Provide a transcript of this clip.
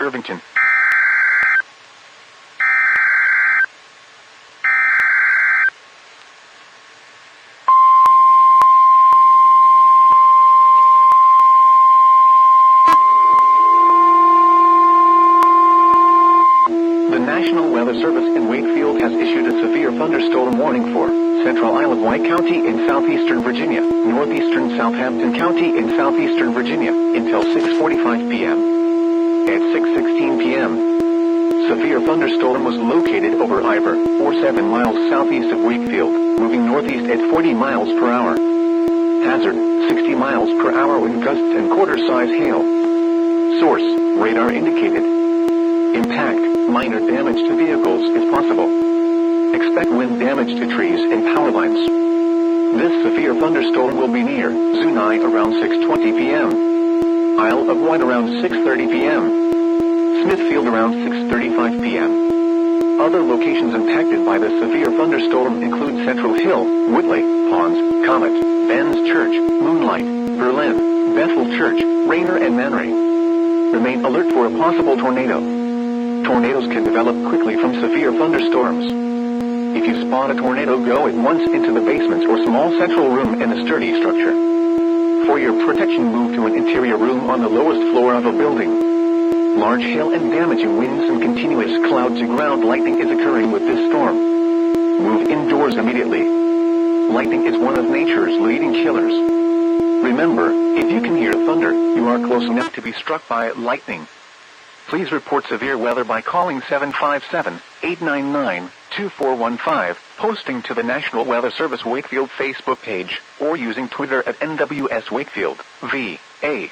Irvington. The National Weather Service in Wakefield has issued a severe thunderstorm warning for Central Isle of Wight County in southeastern Virginia, northeastern Southampton County in southeastern Virginia, until 6:45 p.m. At 6:16 p.m., severe thunderstorm was located over Ivor, or 7 miles southeast of Wakefield, moving northeast at 40 miles per hour. Hazard, 60 miles per hour with gusts and quarter-size hail. Source, radar indicated. Impact, minor damage to vehicles is possible. Expect wind damage to trees and power lines. This severe thunderstorm will be near Zunai around 6:20 p.m. Isle of Wight around 6:30 p.m. Smithfield around 6:35 p.m. Other locations impacted by the severe thunderstorm include Central Hill, Woodley, Ponds, Comet, Ben's Church, Moonlight, Berlin, Bethel Church, Rainer and Manray. Remain alert for a possible tornado. Tornadoes can develop quickly from severe thunderstorms. If you spot a tornado, go at once into the basement or small central room in a sturdy structure. For your protection, move to an interior room on the lowest floor of a building. Large hail and damaging winds and continuous cloud-to-ground lightning is occurring with this storm. Move indoors immediately. Lightning is one of nature's leading killers. Remember, if you can hear thunder, you are close enough to be struck by lightning. Please report severe weather by calling 757-899-2415, posting to the National Weather Service Wakefield Facebook page, or using Twitter at NWS Wakefield, VA.